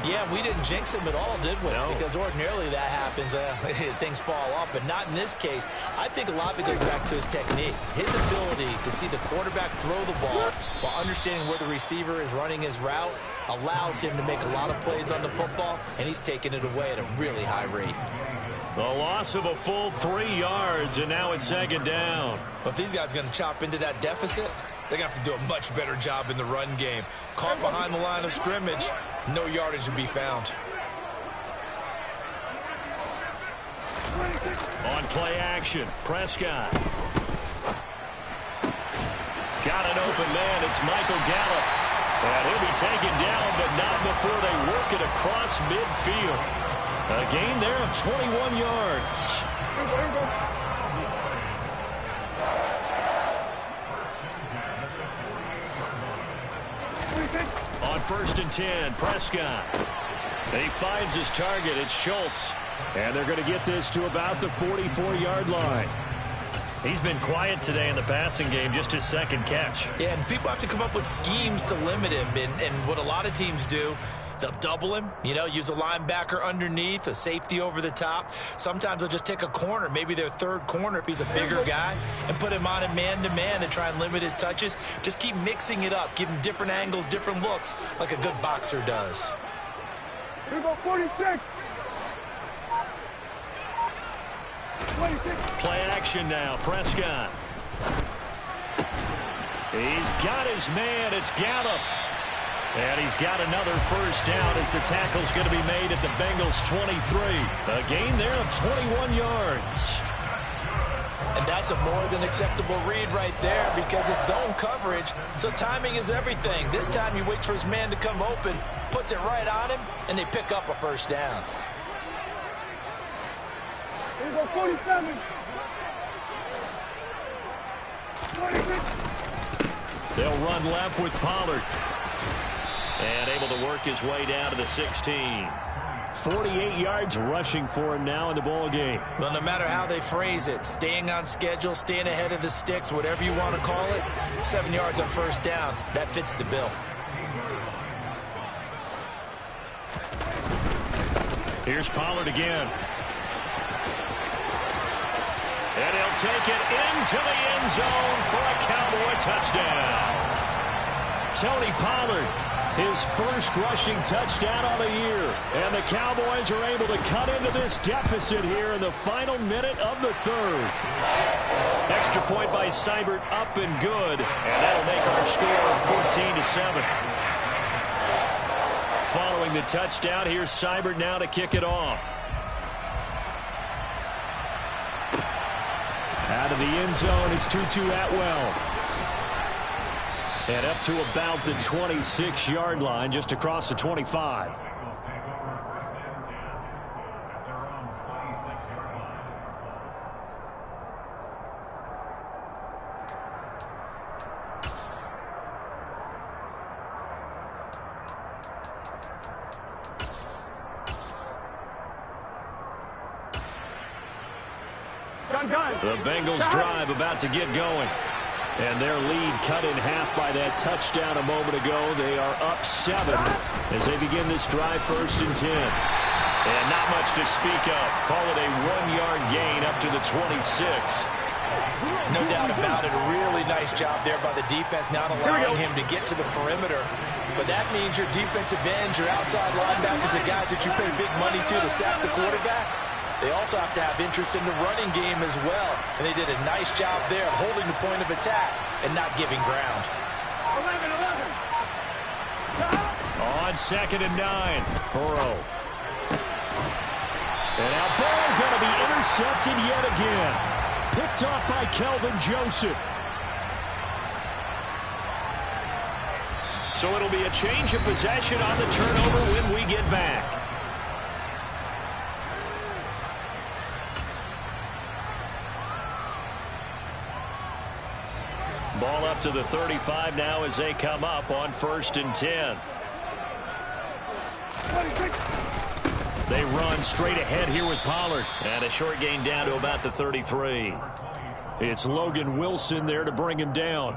Yeah, we didn't jinx him at all, did we? No. Because ordinarily that happens. Things fall off, but not in this case. I think a lot of it goes back to his technique. His ability to see the quarterback throw the ball while understanding where the receiver is running his route allows him to make a lot of plays on the football, and he's taking it away at a really high rate. The loss of a full 3 yards, and now it's second down. But if these guys are going to chop into that deficit, they're going to have to do a much better job in the run game. Caught behind the line of scrimmage, no yardage to be found. On play action, Prescott. Got an open man. It's Michael Gallup. And he'll be taken down, but not before they work it across midfield. A gain there of 21 yards. On 1st and 10, Prescott. He finds his target. It's Schultz. And they're going to get this to about the 44-yard line. He's been quiet today in the passing game, just his second catch. Yeah, and people have to come up with schemes to limit him. And what a lot of teams do, they'll double him, use a linebacker underneath, a safety over the top. Sometimes they'll just take a corner, maybe their third corner if he's a bigger guy, and put him on a man-to-man to try and limit his touches. Just keep mixing it up, give him different angles, different looks, like a good boxer does. Here we go, 46. Play action now, Prescott. He's got his man, it's Gallup. And he's got another first down as the tackle's going to be made at the Bengals 23. A gain there of 21 yards. And that's a more than acceptable read right there because it's zone coverage, so timing is everything. This time he waits for his man to come open, puts it right on him, and they pick up a first down. Here we go, 47. They'll run left with Pollard. And able to work his way down to the 16. 48 yards rushing for him now in the ball game. Well, no matter how they phrase it, staying on schedule, staying ahead of the sticks, whatever you want to call it, 7 yards on first down, that fits the bill. Here's Pollard again. And he'll take it into the end zone for a Cowboy touchdown. Tony Pollard, his first rushing touchdown of the year. And the Cowboys are able to cut into this deficit here in the final minute of the third. Extra point by Seibert, up and good. And that'll make our score 14-7. Following the touchdown, here's Seibert now to kick it off. Out of the end zone, it's Tutu Atwell. And up to about the 26-yard line, just across the 25. The Bengals drive about to get going. And their lead cut in half by that touchdown a moment ago. They are up 7 as they begin this drive 1st and 10. And not much to speak of. Call it a 1-yard gain up to the 26. No doubt about it. A really nice job there by the defense, not allowing him to get to the perimeter. But that means your defensive ends, your outside linebackers, the guys that you pay big money to sack the quarterback, they also have to have interest in the running game as well. And they did a nice job there of holding the point of attack and not giving ground. 11. On 2nd and 9, Burrow. And now Burrow going to be intercepted yet again. Picked off by Kelvin Joseph. So it'll be a change of possession on the turnover when we get back. Ball up to the 35 now as they come up on 1st and 10. They run straight ahead here with Pollard. And a short gain down to about the 33. It's Logan Wilson there to bring him down.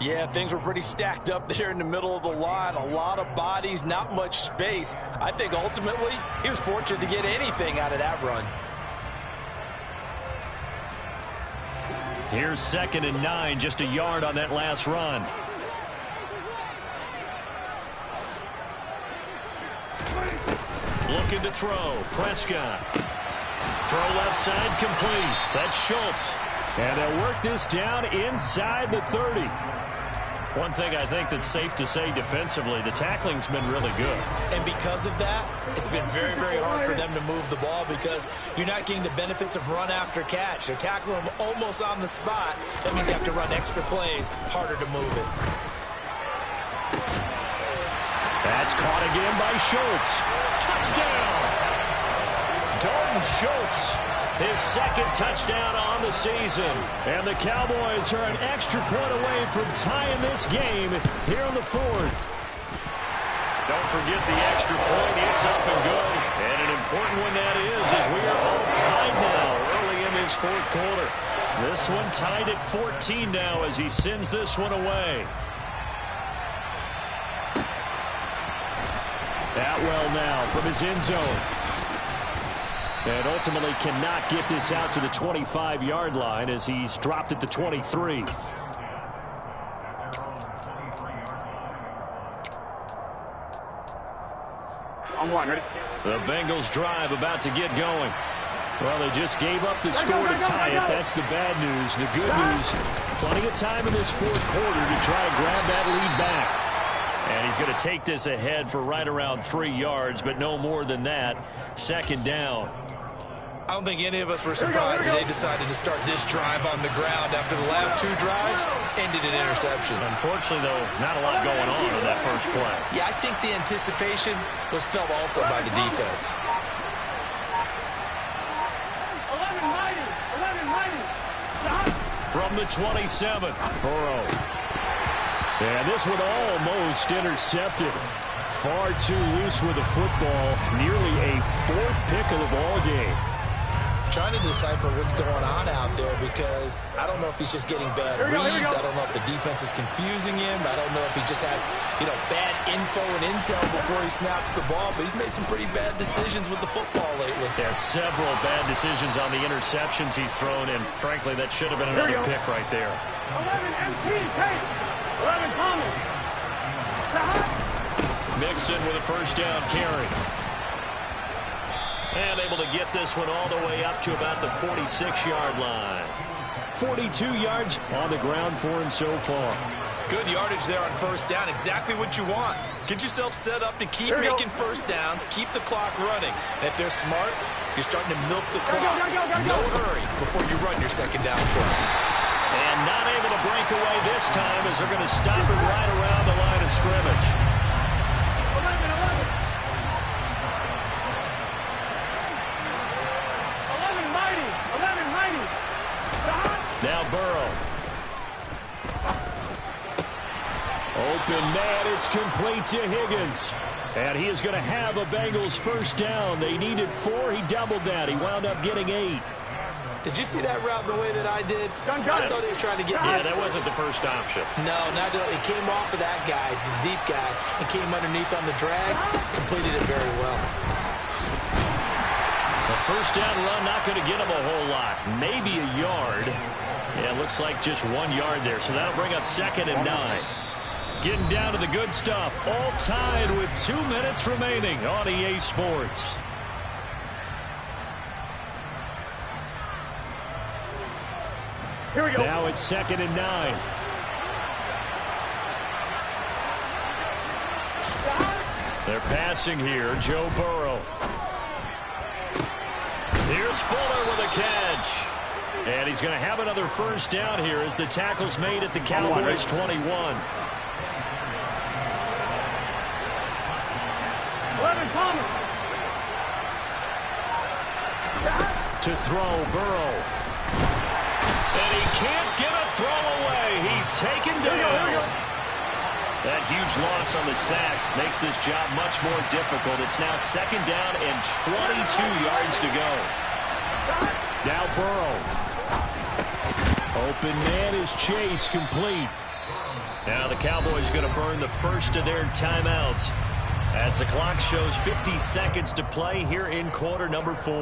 Yeah, things were pretty stacked up there in the middle of the line. A lot of bodies, not much space. I think ultimately he was fortunate to get anything out of that run. Here's 2nd and 9, just a yard on that last run. Looking to throw. Prescott. Throw left side complete. That's Schultz. And they'll work this down inside the 30. One thing I think that's safe to say defensively, the tackling's been really good. And because of that, it's been very, very hard for them to move the ball because you're not getting the benefits of run after catch. They're tackling them almost on the spot. That means you have to run extra plays, harder to move it. That's caught again by Schultz. Touchdown! Dalton Schultz, his 2nd touchdown on the season. And the Cowboys are an extra point away from tying this game here in the 4th. Don't forget the extra point. It's up and good. And an important one that is as we are all tied now early in this 4th quarter. This one tied at 14 now as he sends this one away. Atwell now from his end zone. And ultimately cannot get this out to the 25-yard line as he's dropped at the 23. I'm one, ready? The Bengals drive about to get going. Well, they just gave up the score to tie it. That's the bad news. The good news, plenty of time in this 4th quarter to try to grab that lead back. And he's going to take this ahead for right around 3 yards, but no more than that. 2nd down. I don't think any of us were surprised that they decided to start this drive on the ground after the last 2 drives ended in interceptions. Unfortunately, though, not a lot going on that first play. Yeah, I think the anticipation was felt also by the defense. 11-90. From the 27, Burrow. And this one almost intercepted. Far too loose with the football. Nearly a 4th pick of the ball game. Trying to decipher what's going on out there because I don't know if he's just getting bad reads. I don't know if the defense is confusing him. I don't know if he just has, bad info and intel before he snaps the ball. But he's made some pretty bad decisions with the football lately. There's several bad decisions on the interceptions he's thrown, and frankly, that should have been another pick right there. 11 MP, take. 11 Thomas. Mixon with a first down carry. And able to get this one all the way up to about the 46-yard line. 42 yards on the ground for him so far. Good yardage there on first down. Exactly what you want. Get yourself set up to keep making first downs, keep the clock running. And if they're smart, you're starting to milk the clock. No hurry before you run your 2nd down play. And not able to break away this time as they're going to stop him right around the line of scrimmage. 11-90. Now Burrow. Open man, it's complete to Higgins. And he is going to have a Bengals first down. They needed 4. He doubled that. He wound up getting 8. Did you see that route the way that I did? I thought he was trying to get... Yeah, that wasn't the first option. No, it came off of that guy, the deep guy, and came underneath on the drag. Completed it very well. The first down run not going to get him a whole lot. Maybe a yard. Yeah, it looks like just 1 yard there. So that'll bring up 2nd and 9. Getting down to the good stuff. All tied with 2 minutes remaining on EA Sports. Here we go. Now it's 2nd and 9. They're passing here. Joe Burrow. Here's Fuller with a catch. And he's going to have another first down here as the tackle's made at the Cowboys 21. 11 Thomas. To throw, Burrow. And he can't get a throw away. He's taken down. That huge loss on the sack makes this job much more difficult. It's now 2nd down and 22 yards to go. Now Burrow. Open man is Chase, complete. Now the Cowboys going to burn the first of their timeouts as the clock shows 50 seconds to play here in quarter number 4.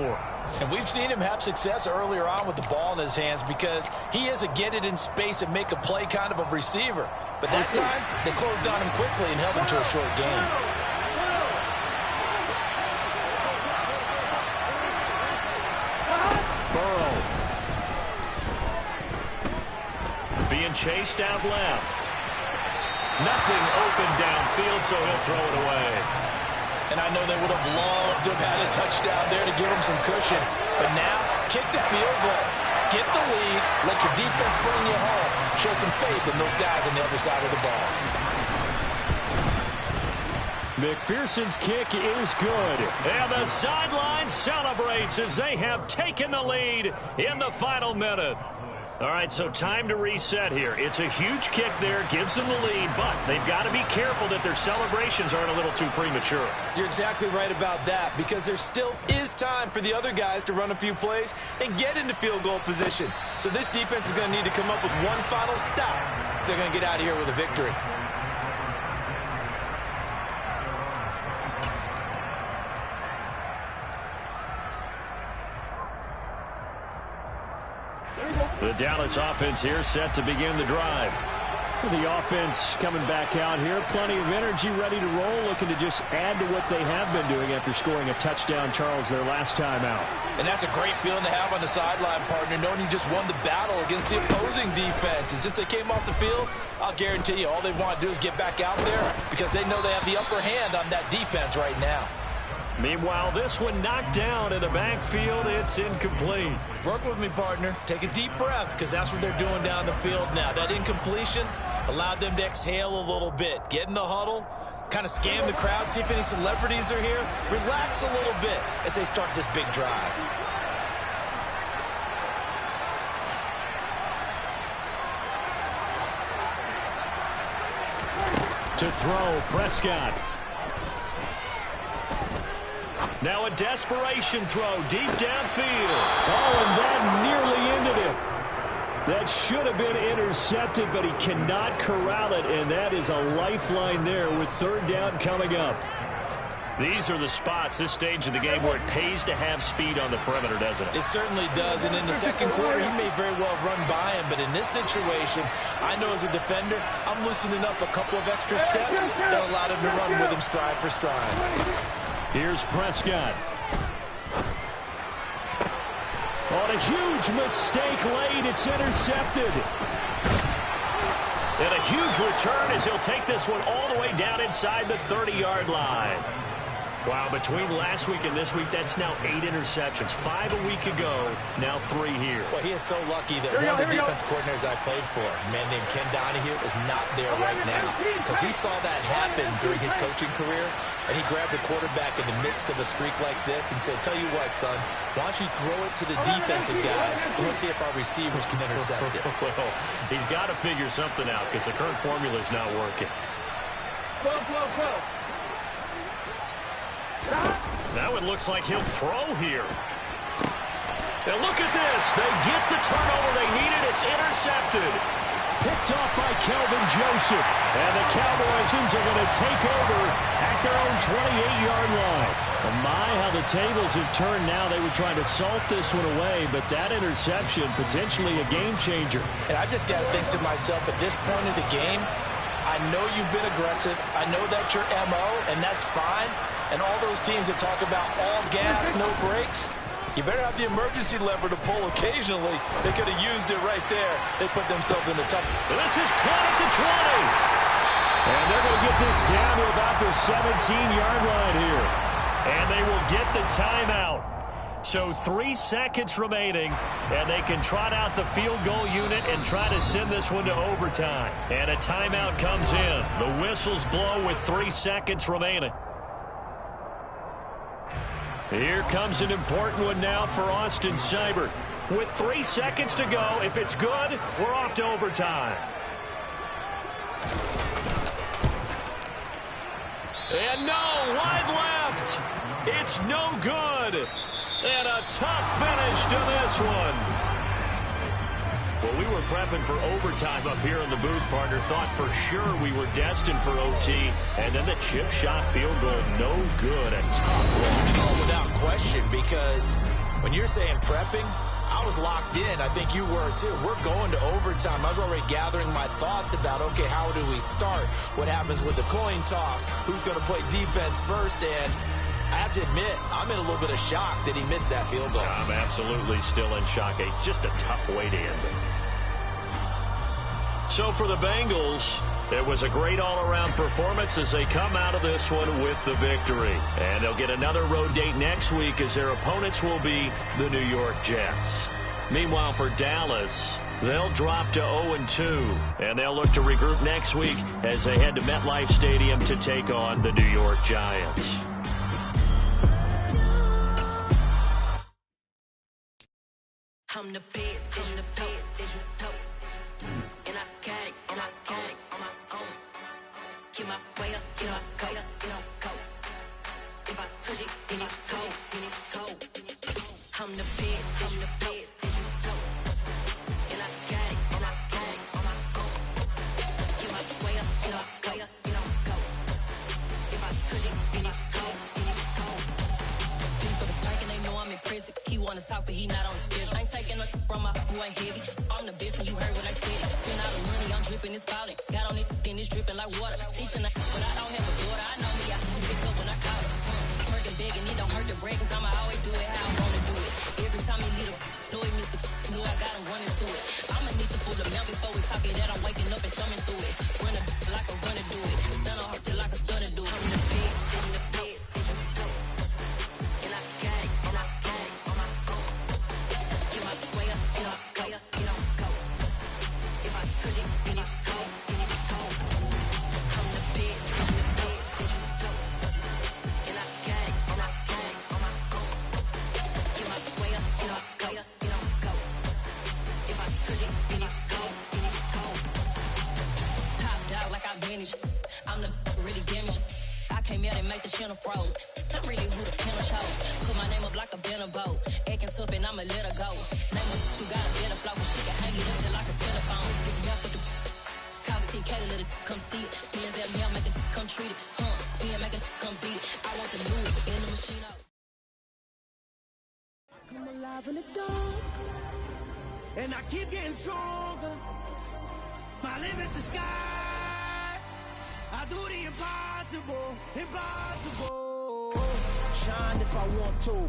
And we've seen him have success earlier on with the ball in his hands because he is a get it in space and make a play kind of a receiver. But that time, they closed on him quickly and held him to a short game. Burrow. Being chased out left. Nothing open downfield, so he'll throw it away. And I know they would have loved to have had a touchdown there to give them some cushion. But now, kick the field goal. Get the lead. Let your defense bring you home. Show some faith in those guys on the other side of the ball. McPherson's kick is good. And the sideline celebrates as they have taken the lead in the final minute. All right, so time to reset here. It's a huge kick there, gives them the lead, but they've got to be careful that their celebrations aren't a little too premature. You're exactly right about that because there still is time for the other guys to run a few plays and get into field goal position. So this defense is going to need to come up with one final stop if they're going to get out of here with a victory. The Dallas offense here set to begin the drive. The offense coming back out here. Plenty of energy, ready to roll, looking to just add to what they have been doing after scoring a touchdown, Charles, their last time out. And that's a great feeling to have on the sideline, partner, knowing you just won the battle against the opposing defense. And since they came off the field, I'll guarantee you all they want to do is get back out there because they know they have the upper hand on that defense right now. Meanwhile, this one knocked down in the backfield. It's incomplete. Work with me, partner. Take a deep breath because that's what they're doing down the field now. That incompletion allowed them to exhale a little bit. Get in the huddle, kind of scan the crowd, see if any celebrities are here. Relax a little bit as they start this big drive. To throw, Prescott. Now a desperation throw deep downfield. Oh, and that nearly ended it. That should have been intercepted, but he cannot corral it, and that is a lifeline there with third down coming up. These are the spots, this stage of the game, where it pays to have speed on the perimeter, doesn't it? It certainly does, and in the second quarter, he may very well run by him, but in this situation, I know as a defender, I'm loosening up a couple of extra steps that allowed him to run with him stride for stride. Here's Prescott. On a huge mistake late, it's intercepted. And a huge return as he'll take this one all the way down inside the 30-yard line. Wow, between last week and this week, that's now 8 interceptions. 5 a week ago, now 3 here. Well, he is so lucky that one of the defense coordinators I played for, a man named Ken Donahue, is not there right now because he saw that happen during his coaching career, and he grabbed the quarterback in the midst of a streak like this and said, tell you what, son, why don't you throw it to the defensive guys, and let's see if our receivers can intercept it. Well, he's got to figure something out because the current formula is not working. Go. Now it looks like he'll throw here. And look at this. They get the turnover they needed. It's intercepted. Picked off by Kelvin Joseph. And the Cowboys are going to take over at their own 28-yard line. And my, how the tables have turned now. They were trying to salt this one away, but that interception, potentially a game changer. And I just got to think to myself, at this point of the game, I know you've been aggressive. I know that's your MO, and that's fine. And all those teams that talk about all gas, no brakes, you better have the emergency lever to pull occasionally. They could have used it right there. They put themselves in a tough. This is caught at the 20. And they're going to get this down to about the 17-yard line here. And they will get the timeout. So 3 seconds remaining, and they can trot out the field goal unit and try to send this one to overtime. And a timeout comes in. The whistles blow with 3 seconds remaining. Here comes an important one now for Austin Seibert. With 3 seconds to go, if it's good, we're off to overtime. And no, wide left. It's no good. And a tough finish to this one. Well, we were prepping for overtime up here in the booth, partner. Thought for sure we were destined for OT. And then the chip shot field goal, no good. A tough one. Oh, without question, because when you're saying prepping, I was locked in. I think you were too. We're going to overtime. I was already gathering my thoughts about, okay, how do we start? What happens with the coin toss? Who's going to play defense first? And I have to admit, I'm in a little bit of shock that he missed that field goal. I'm absolutely still in shock. Just a tough way to end it. So for the Bengals, it was a great all-around performance as they come out of this one with the victory. And they'll get another road date next week as their opponents will be the New York Jets. Meanwhile, for Dallas, they'll drop to 0-2, and they'll look to regroup next week as they head to MetLife Stadium to take on the New York Giants. I'm the best, I'm the best, and I got it, and I own it, on my own. Get my way up, get on go, get on go. If I touch it, then it's cold, then it's cold. I'm the best, I'm the best, and I got it, and I own it, on my own. Get my way up, get on go, get on go. If I touch it, then it's cold, then it's cold. For the blank and they know I'm in prison. He wanna talk, but he not on the schedule. I ain't taking a from my who ain't heavy. I'm the best, and you heard what I said. Spend all the money, I'm dripping, it's falling. Got on it, then it's dripping like water. Teaching, but I don't have a daughter. I know me, I can pick up when I call it. Working big, and it don't hurt the break, cause I'ma always do it how I wanna do it. Every time he lead a know he missed the knew I got him running to it. I'ma need to pull the mail before we talk it that I'm waking up and thumbing through it. Run like a runner do it. Stun on her till like a stunner do it. I'm the best, I'm the best, and I got it, and I got it on my own. Get my way up, get on go, get on go. If I touch it, then it's cold, then it's cold. I'm the best, I'm the best, and I got it, and I got it on my own. Get my way up, get on go, get on go. If I touch it, then it's cold, then it's cold. Top dog like I manage. I'm the really damaged. I came out and make the channel froze. I'm really who the piano chose. Put my name up like a banner boat. Acting tough and I'ma let her go. Name her who got a better flow, but she can hang it up just like a telephone. Stick me up with the cost 10K to let it come see it. Hands that mail, make it come treat it. Spin, make it come beat it. I want the Louis in the machine out. Come alive in the dark, and I keep getting stronger. My limit's the sky. I do the impossible, impossible. Shine if I want to.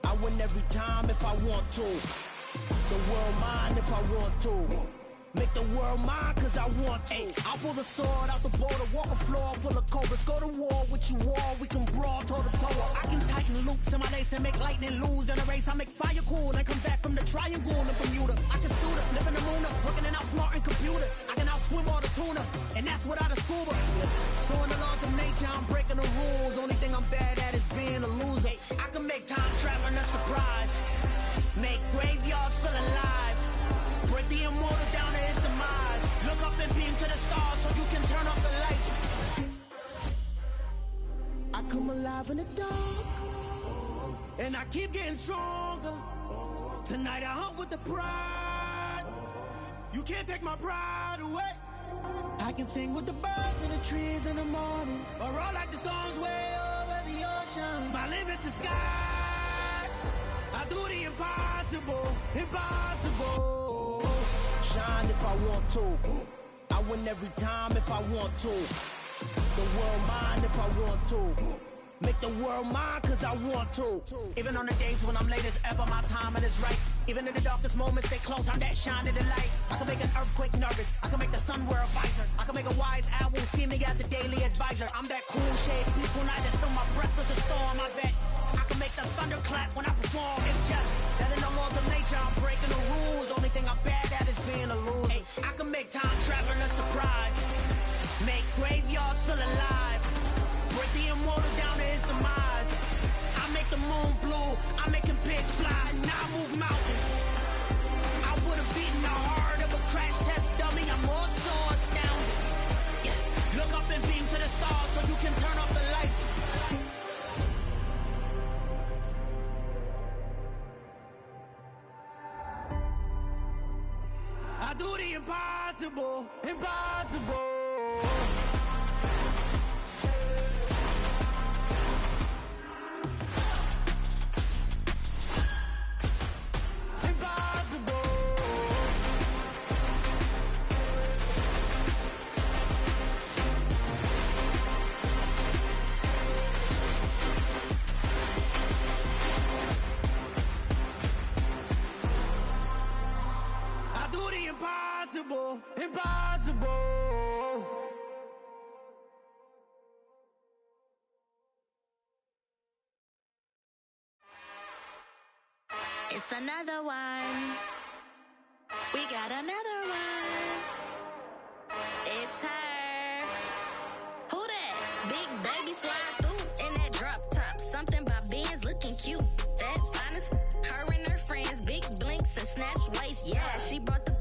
I win every time if I want to. The world mine if I want to. Make the world mine cause I want to. Ay, I'll pull the sword out the border, walk a floor full of cobras. Go to war with you all, we can brawl toe to toe. I can tighten loops in my lace and make lightning lose in a race. I make fire cool and come back from the triangle in Bermuda. I can suit up, live in the moon up, working and outsmarting computers. I can outswim all the tuna, and that's without a scuba. So in the laws of nature, I'm breaking the rules. Only thing I'm bad at is being a loser. I can make time traveling a surprise, make graveyards feel alive. Break the immortal down to his demise. Look up and beam to the stars so you can turn off the lights. I come alive in the dark, and I keep getting stronger. Tonight I hunt with the pride. You can't take my pride away. I can sing with the birds and the trees in the morning, or roll like the storms way over the ocean. My limit's the sky. I do the impossible, impossible. Shine if I want to. I win every time if I want to. The world mine if I want to. Make the world mine cause I want to. Even on the days when I'm late as ever, my timing is right. Even in the darkest moments, stay close, I'm that shine of the light. I can make an earthquake nervous, I can make the sun wear a visor. I can make a wise owl see me as a daily advisor. I'm that cool shade, peaceful night that's still my breath is a storm, I bet. I can make the thunder clap when I perform. It's just that in the laws of nature, I'm breaking the rules. Only thing I'm bad at is being a loser. Ay, I can make time traveling a surprise, make graveyards feel alive. Break the immortal down to his demise. I make the moon blue, I'm making pigs fly, now I move mountains. I would've beaten the heart of a crash test dummy. I'm also astounded. Yeah. Look up and beam to the stars so you can turn off the lights. impossible, impossible. Impossible, impossible. It's another one. We got another one. It's her. Who that? Big baby slide through in that drop top. Something by Benz looking cute. That's honest. Her and her friends, big blinks and snatch waist. Yeah, she brought the.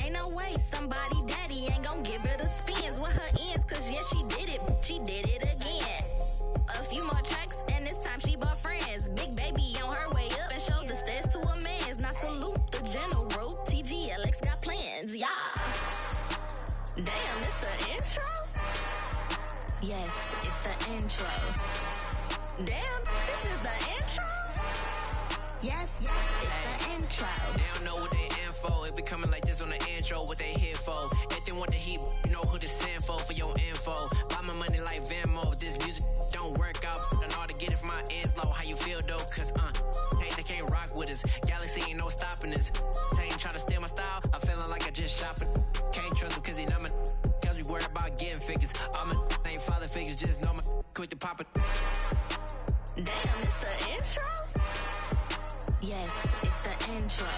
Ain't no way somebody daddy ain't gon' give her the spins with her ends. Cause yeah, she did it. She did it again. A few more tracks and this time she bought friends. Big baby on her way up and showed the stairs to a man's. Now salute the general. TGLX got plans. Yeah. Damn, it's the intro? Yes, it's the intro. Damn, this is the intro? Yes, it's the intro. They don't know what they in for. If we coming like this on the intro, what they here for? If they want the heat, you know who to send for your info. Buy my money like Venmo. If this music don't work out, I know how to get it from my ends low. How you feel though? Cause hey, they can't rock with us. Galaxy ain't no stopping us. They ain't trying to steal my style. I'm feeling like I just shopping. Can't trust him cause he not my. Cause we worried about getting figures. All my ain't father figures, just know my quick to pop it. Damn, it's the intro? Yes, it's the intro.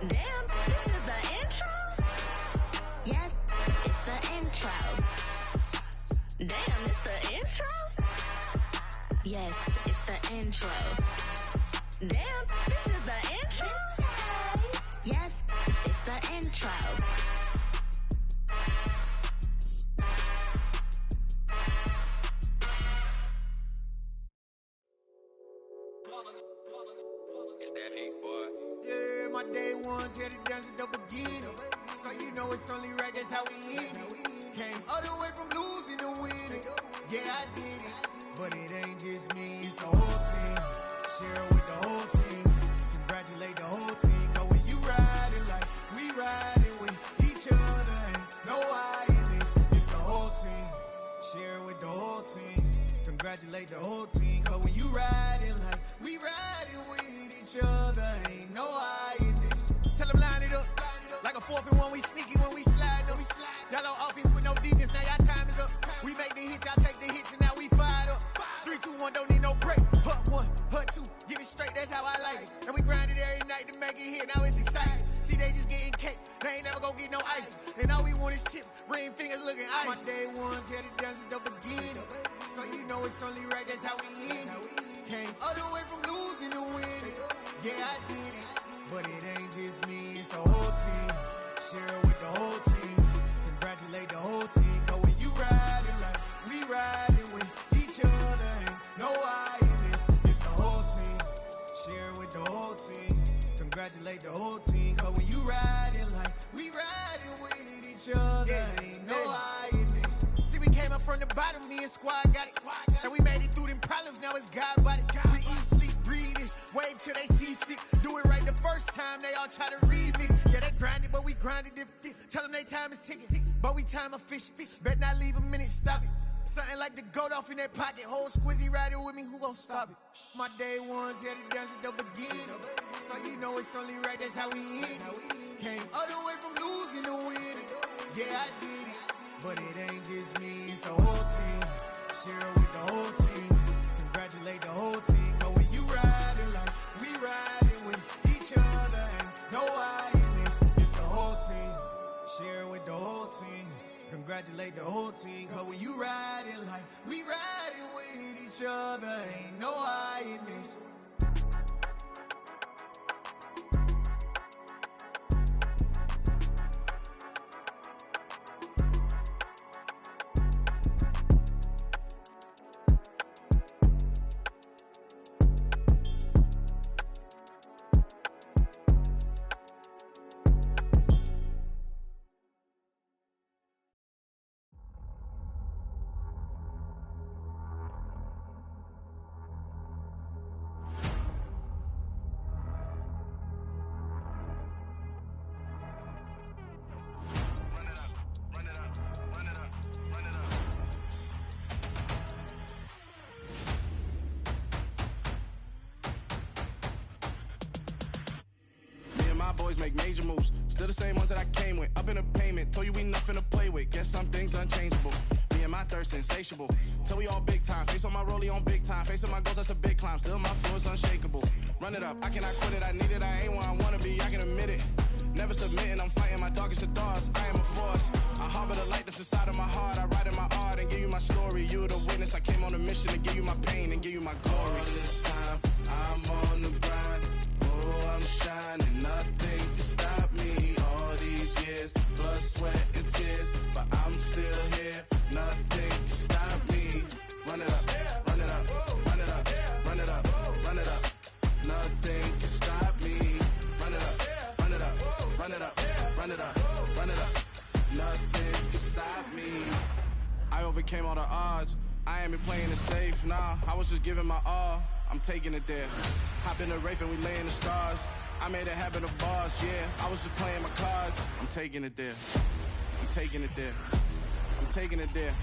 Damn, this is the intro? Yes, it's the intro. Damn, it's the intro? Yes, it's the intro. Damn, this is the intro? Yes, it's the intro. It's that hate, boy. Yeah, my day ones here to dance at the beginning. So you know it's only right, that's how we end it. Came all the way from losing to winning. Yeah, I did it. But it ain't just me, it's the whole team. Share it with the whole team. Congratulate the whole team. Cause when you riding like we riding with each other, ain't no I in this. It's the whole team. Share it with the whole team. Congratulate the whole team. Cause when you riding like we riding with each other, ain't no I in this. Tell them line it up. Like a 4th and 1, we sneaky when we slide up. Y'all on offense with no defense, now y'all time is up. We make the hits, y'all take the hits, and now we fired up. 3, 2, 1, don't need no break. Hut 1, hut 2, give it straight, that's how I like it. And we grind it every night to make it hit, now it's exciting. See, they just getting cake, they ain't never gonna get no ice. And all we want is chips, ring fingers looking ice. My day ones here to dance at the beginning. So you know it's only right, that's how we end it. Came all the way from losing to winning. Yeah, I did it. But it ain't just me, it's the whole team. Share it with the whole team. Congratulate the whole team. Cause when you riding like we riding with each other, ain't no I in this. It's the whole team. Share it with the whole team. Congratulate the whole team. Cause when you riding like we riding with each other, ain't no I in this. See, we came up from the bottom, me and squad got it. And we made it through them problems, now it's God body. We eat, sleep, breathe this. Wave till they see sick. Do it right the first time, they all try to remix. Yeah, they grinded, but we grinded different. Tell them they time is ticking, but we time efficient. Bet not leave a minute, stop it. Something like the goat off in that pocket. Whole squizzy riding with me, who gon' stop it? My day ones here to dance at the beginning. So you know it's only right, that's how we end it. Came all the way from losing to winning. Yeah, I did it. But it ain't just me, it's the whole team. Share it with the whole team. Congratulate the whole team. Cause when you riding like we riding with each other, ain't no I in this. It's the whole team. Share it with the whole team. Congratulate the whole team. Cause when you riding like we riding with each other, ain't no I in this. boys make major moves. Still the same ones that I came with. Up in the payment, told you we nothing to play with. Guess some things unchangeable. Me and my thirst insatiable. Till we all big time. Face on my rollie on big time. Facing my goals, that's a big climb. Still my flow is unshakable. Run it up, I cannot quit it. I need it, I ain't where I wanna be. I can admit it. Never submitting, I'm fighting my darkest of thoughts. I am a force. I harbor the light that's inside of my heart. I write in my art and give you my story. You're the witness. I came on a mission to give you my pain and give you my glory. All this time, I'm on the grind. Oh, I'm shining. Nothing can stop me. All these years, blood, sweat, and tears. But I'm still here. Nothing can stop me. Run it up, run it up, run it up, run it up, run it up. Nothing can stop me. Run it up, run it up, run it up, run it up, run it up. Nothing can stop me. I overcame all the odds. I ain't been playing it safe, nah. I was just giving my all. I'm taking it there. Hop in the Wraith and we lay in the stars. I made it happen to boss, yeah. I was just playing my cards. I'm taking it there. I'm taking it there. I'm taking it there.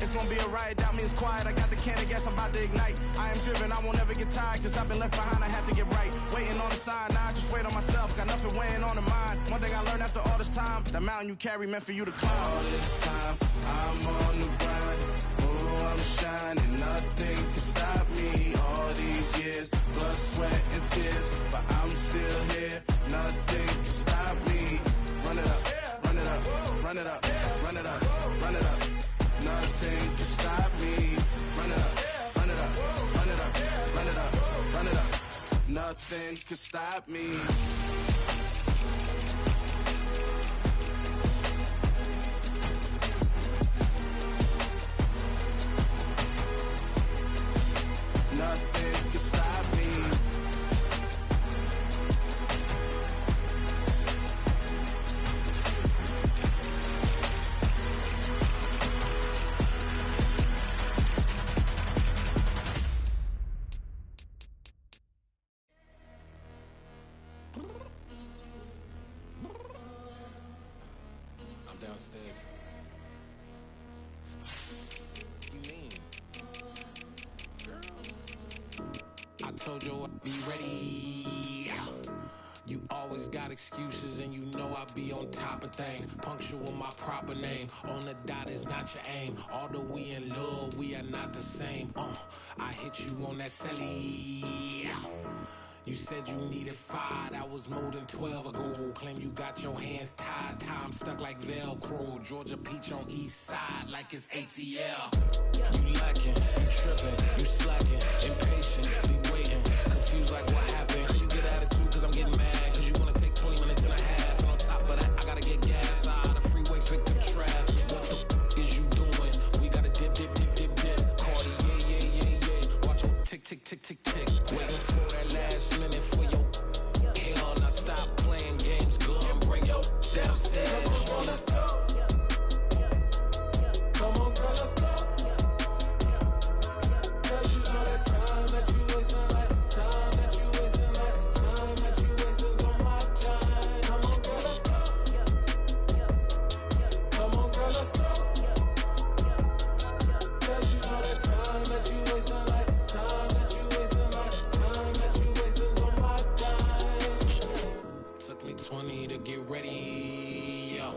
It's gonna be a riot, doubt me it's quiet. I got the can of gas, I'm about to ignite. I am driven, I won't ever get tired, cause I've been left behind, I have to get right. Waiting on the sign, now I just wait on myself. Got nothing weighing on the mind. One thing I learned after all this time, the mountain you carry meant for you to climb. All this time, I'm on the grind. Oh, I'm shining, nothing can stop me. All these years, blood, sweat, and tears. But I'm still here, nothing can stop me. Run it up, run it up, run it up, run it up, run it up. Nothing can stop me. Run it up, run it up, run it up, run it up, run it up. Nothing can stop me. Nothing can stop me. Told you I'd be ready. You always got excuses and you know I be on top of things. Punctual my proper name. On the dot is not your aim. Although we in love, we are not the same. I hit you on that celly. You said you needed 5, that was more than 12 ago. Claim you got your hands tied, time stuck like Velcro. Georgia Peach on east side like it's ATL. You lacking, you tripping, you slacking, impatient, be waiting, confused like what happened. You get attitude cause I'm getting mad, cause you wanna take 20 minutes and a half. And on top of that, I gotta get gas out of the freeway, pick up traffic. What the f is you doing? We gotta dip, dip, dip, dip, dip. Cardi, yeah. Watch your tick, tick, tick, tick, tick. Waiting for that last minute for your hell. Now stop playing games, go and bring your downstairs. Come on, let's go. Come on, girl, let's go. Cause you know that time that you wasting, like time that you wasting, like time that you wasting on my time. Come on, girl, let's go. Come on, girl, let's go. Cause you know that time that you wasting, like time that you wasting, like time that you wasting on my time. Took me 20 to get ready, yo.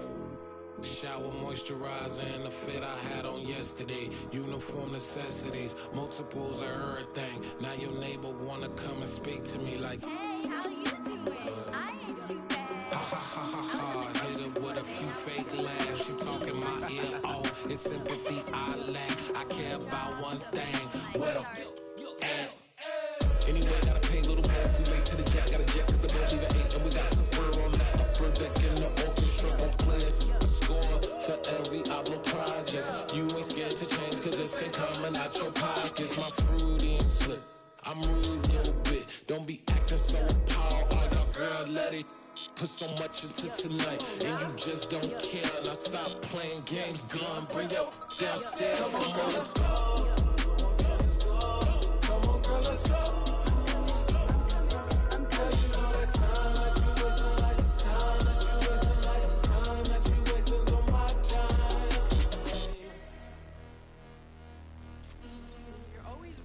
Shower, moisturizer, and the fit I had on yesterday. Uniform necessities, multiples of everything. Now your neighbor wanna come and speak to me like, hey, how you doing? I ain't too bad. ha ha ha ha ha. Hit her with a few fake laughs. She talking my ear off. It's sympathy I lack. I care about one thing. Well, anyway, gotta pay a little more. If we late to the jet, gotta jet cause the boat leave at 8. And we got some fur on the upper deck in the orchestra. Gon' play a score for every Oblo project. You ain't scared to change cause it's ain't coming out your pockets. My fruity and slip. I'm rude a little bit. Don't be acting so appalled. Oh, y'all girl, let it put so much into tonight. And you just don't care. Now stop playing games. Gun, bring your downstairs. Come on, let's go. Come on, girl, let's go.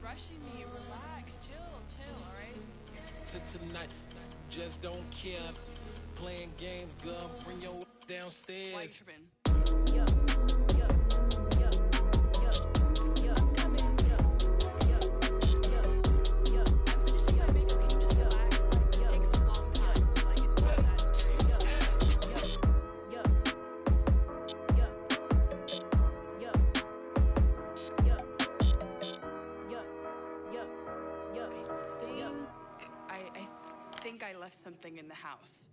Rushing me. Relax, chill, all right? tonight. Just don't care. Playing games, girl. Bring your downstairs. I left something in the house.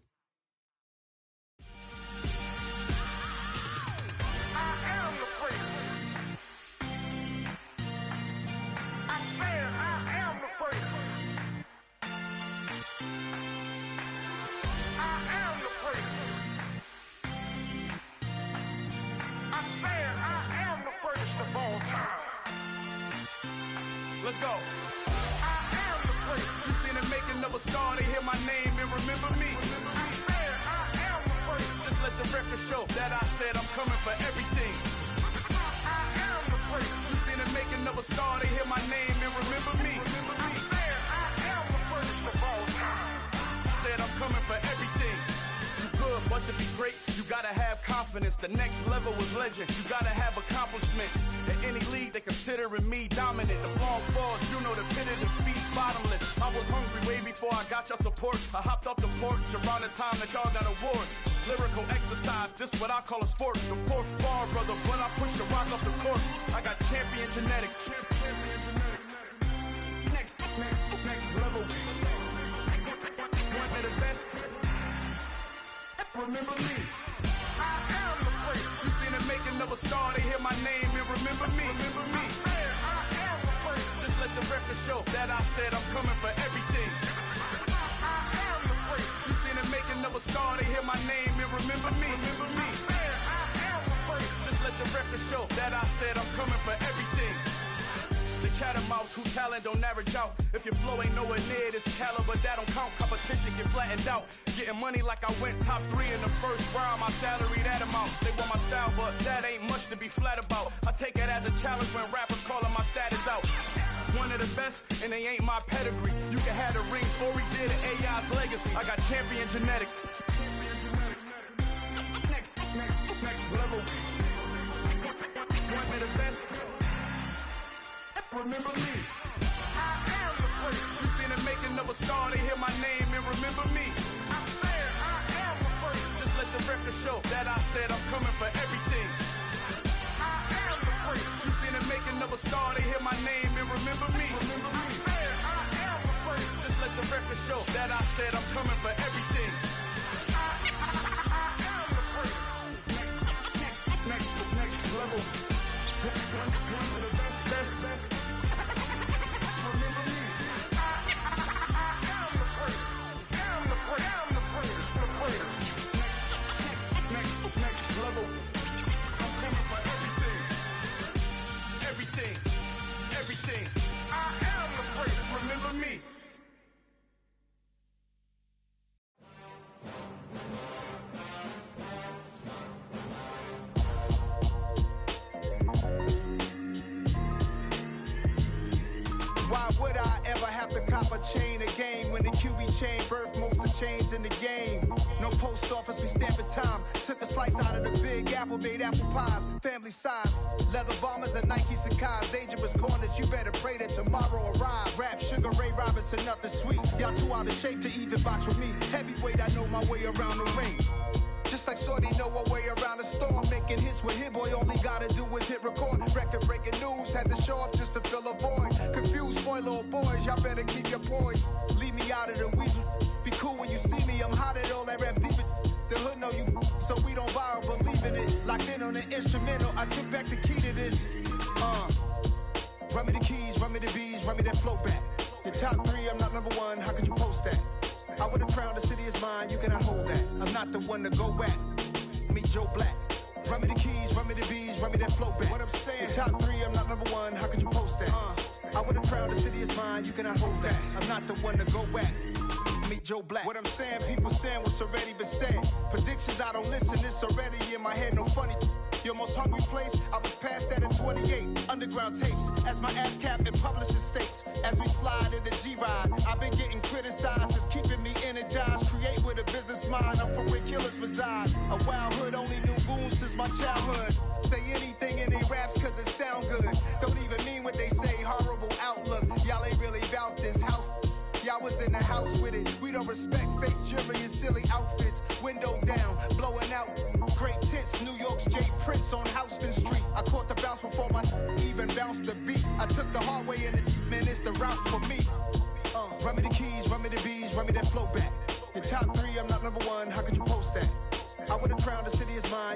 I am the freak. I said I am the freak. I am the freak. I said I am the freakest of all time. Let's go. I am the freak. You seen it making of a star, they hear my name and remember me. I said I am the freak. Just let the record show that I said I'm coming for everything. I am the freak. You seen it making of a star, they hear my name and remember me. I said I am the freakest of all time. Said I'm coming for everything. You good, but to be great, you gotta have confidence. The next level was legend. You gotta have accomplishments. In any league, they considering me dominant. The long falls, you know the pit of defeat, bottomless. I was hungry way before I got your support. I hopped off the porch around the time that y'all got awards. Lyrical exercise, this what I call a sport. The fourth bar, brother, when I push the rock off the court. I got champion genetics. Champion genetics. Next level. One of the best. Remember me. I am the freak. You seen it making of a star, they hear my name and remember me. Remember me. I said I am the freak. Just let the record show that I said I'm coming for everything. I am the freak. You seen it making of a star, they hear my name and remember me. Remember me. I said I am the freak. Just let the record show that I said I'm coming for everything. The chattermouths who talent don't average out. If your flow ain't nowhere near this caliber, that don't count. Competition get flattened out. Getting money like I went top 3 in the first round. My salary that amount. They want my style, but that ain't much to be flat about. I take it as a challenge when rappers calling my status out. One of the best, and they ain't my pedigree. You can have the rings, or we did it, AI's legacy. I got champion genetics. Next level. One of the best. Remember me. I am the freak. You seen it making of a star, they hear my name and remember me. I said I am the freak. Just let the record show that I said I'm coming for everything. I am the freak. You seen it making of a star, they hear my name and remember me. Remember me. I said I am the freak. Just let the record show that I said I'm coming for everything. I am the freak. Next level. One of the best. Remember me. I am the freak. Am the freak. Am the freak. The freak. Next level. I'm coming for everything. Everything. I am the freak. Remember me. Why would I ever have to cop a chain again when the QB chain birthed most of the chains in the game? No post office, we stamping time. Took a slice out of the big apple, made apple pies, family size. Leather bombers and Nike Sacai's. Dangerous corners, you better pray that tomorrow arrives. Rap, Sugar Ray Robinson, nothing sweet. Y'all too out of shape to even box with me. Heavyweight, I know my way around the ring. Just like Shorty know her way around the storm. Making hits with Hit Boy, all he gotta do is hit record. Record breaking news, had to show up just to fill a void. Confused boy, little boys, y'all better keep your poise. Leave me out of the weasel. Be cool when you see me, I'm hot at all that rap deep. The hood know you, so we don't borrow, believe in it. Locked in on the instrumental, I took back the key to this. Run me the keys, run me the bees, run me that flow back. Your top 3, I'm not number 1, how could you post that? I would've crowned the city is mine, you cannot hold that. I'm not the one to go back. Meet Joe Black. Run me the keys, run me the bees, run me that flow back. What I'm saying, your top 3, I'm not number 1, how could you post that? I would've crowned the city is mine, you cannot hold that. I'm not the one to go back. Meet Joe Black. What I'm saying, people saying what's already been said. Predictions, I don't listen, it's already in my head, no funny. Your most hungry place, I was past that at 28. Underground tapes, as my ass cap in publishing states. As we slide in the G-Ride, I've been getting criticized as keeping me energized. Create with a business mind, I'm from where killers reside. A wild hood, only knew goons since my childhood. Say anything in they raps cause it sound good. Don't even mean what they say, horrible outlook. Y'all ain't really about this house. Y'all was in the house with it. We don't respect fake jewelry and silly outfits. Window down, blowing out great tits. New York's J. Prince on Houston Street. I caught the bounce before my even bounced the beat. I took the hard way in it, man, it's the route for me. Run me the keys, run me the bees, run me that flow back. Your top 3, I'm not number 1, how could you post that? I would've crowned the city as mine.